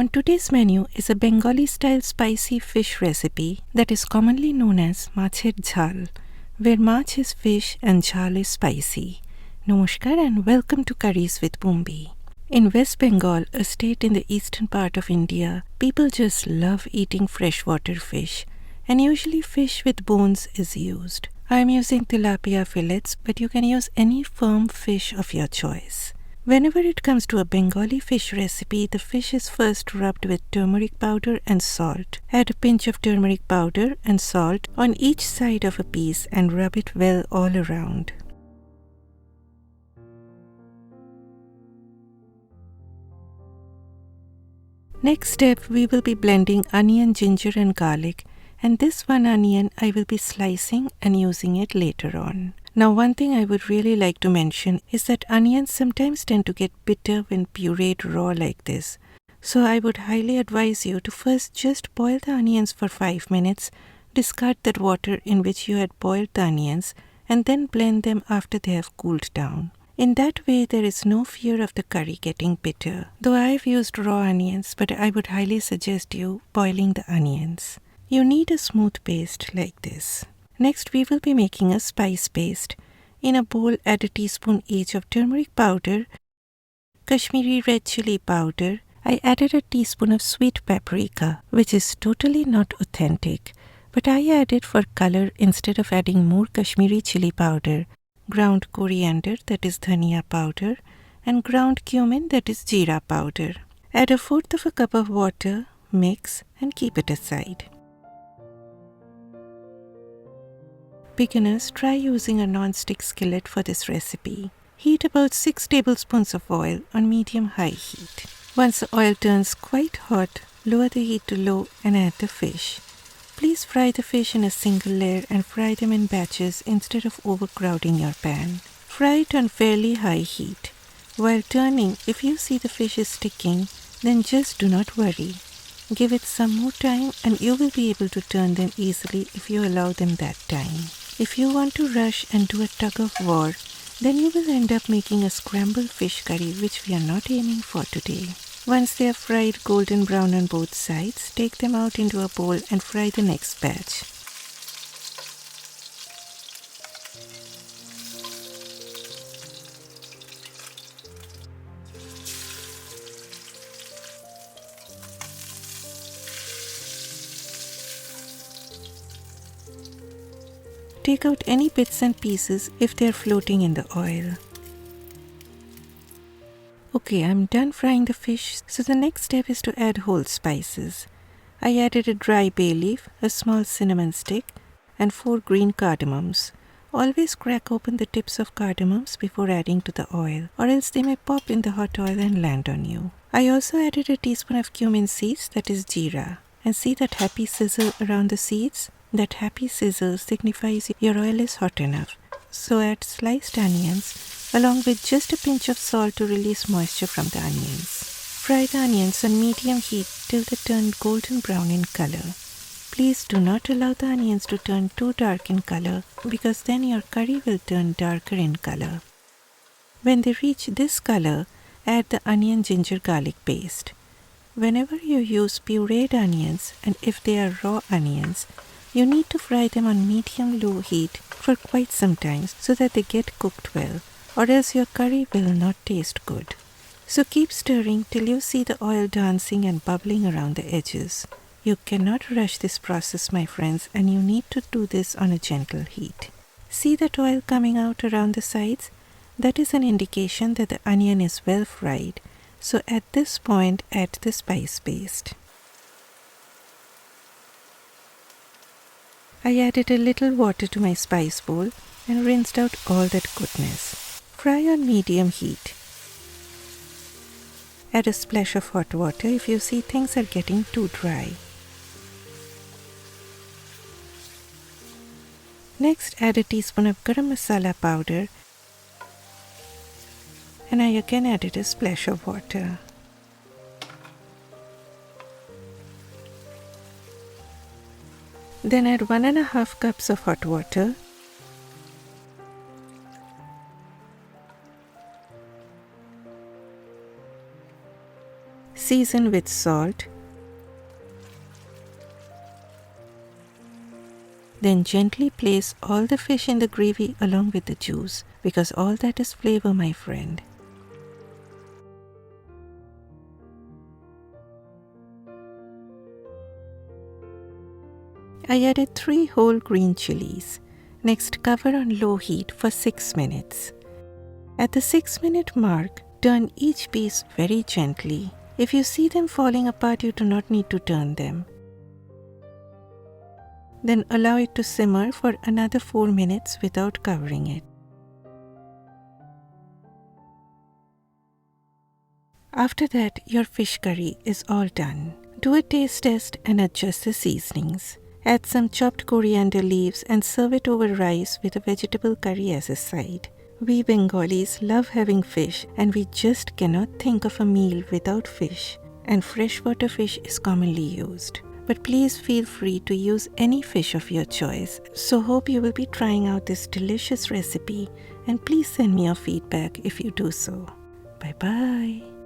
On today's menu is a Bengali-style spicy fish recipe that is commonly known as Macher Jhal, where mach is fish and jhal is spicy. Namaskar and welcome to Curries with Bumbi. In West Bengal, a state in the eastern part of India, people just love eating freshwater fish, and usually fish with bones is used. I am using tilapia fillets, but you can use any firm fish of your choice. Whenever it comes to a Bengali fish recipe, the fish is first rubbed with turmeric powder and salt. Add a pinch of turmeric powder and salt on each side of a piece and rub it well all around. Next step, we will be blending onion, ginger and garlic, and this one onion I will be slicing and using it later on. Now one thing I would really like to mention is that onions sometimes tend to get bitter when pureed raw like this. So I would highly advise you to first just boil the onions for 5 minutes, discard that water in which you had boiled the onions, and then blend them after they have cooled down. In that way, there is no fear of the curry getting bitter. Though I have used raw onions, but I would highly suggest you boiling the onions. You need a smooth paste like this. Next, we will be making a spice paste. In a bowl, add a teaspoon each of turmeric powder, Kashmiri red chilli powder. I added a teaspoon of sweet paprika, which is totally not authentic, but I added for color instead of adding more Kashmiri chilli powder, ground coriander, that is dhania powder, and ground cumin, that is jeera powder. Add 1/4 cup of water, mix, and keep it aside. Beginners, try using a non-stick skillet for this recipe. Heat about 6 tablespoons of oil on medium-high heat. Once the oil turns quite hot, lower the heat to low and add the fish. Please fry the fish in a single layer and fry them in batches instead of overcrowding your pan. Fry it on fairly high heat. While turning, if you see the fish is sticking, then just do not worry. Give it some more time and you will be able to turn them easily if you allow them that time. If you want to rush and do a tug of war, then you will end up making a scrambled fish curry, which we are not aiming for today. Once they are fried golden brown on both sides, take them out into a bowl and fry the next batch. Take out any bits and pieces if they are floating in the oil. Okay, I'm done frying the fish, so the next step is to add whole spices. I added a dry bay leaf, a small cinnamon stick, and 4 green cardamoms. Always crack open the tips of cardamoms before adding to the oil, or else they may pop in the hot oil and land on you. I also added a teaspoon of cumin seeds, that is jeera. And see that happy sizzle around the seeds? That happy sizzle signifies your oil is hot enough. So add sliced onions along with just a pinch of salt to release moisture from the onions. Fry the onions on medium heat till they turn golden brown in color. Please do not allow the onions to turn too dark in color because then your curry will turn darker in color. When they reach this color, add the onion ginger garlic paste. Whenever you use pureed onions and if they are raw onions, you need to fry them on medium-low heat for quite some time so that they get cooked well, or else your curry will not taste good. So keep stirring till you see the oil dancing and bubbling around the edges. You cannot rush this process, my friends, and you need to do this on a gentle heat. See that oil coming out around the sides? That is an indication that the onion is well fried. So at this point, add the spice paste. I added a little water to my spice bowl and rinsed out all that goodness. Fry on medium heat. Add a splash of hot water if you see things are getting too dry. Next, add a teaspoon of garam masala powder and I again added a splash of water. Then add 1.5 cups of hot water. Season with salt. Then gently place all the fish in the gravy along with the juice, because all that is flavor, my friend. I added 3 whole green chillies. Next, cover on low heat for 6 minutes. At the 6-minute mark, turn each piece very gently. If you see them falling apart, you do not need to turn them. Then allow it to simmer for another 4 minutes without covering it. After that, your fish curry is all done. Do a taste test and adjust the seasonings. Add some chopped coriander leaves and serve it over rice with a vegetable curry as a side. We Bengalis love having fish, and we just cannot think of a meal without fish, and freshwater fish is commonly used. But please feel free to use any fish of your choice. So hope you will be trying out this delicious recipe, and please send me your feedback if you do so. Bye bye.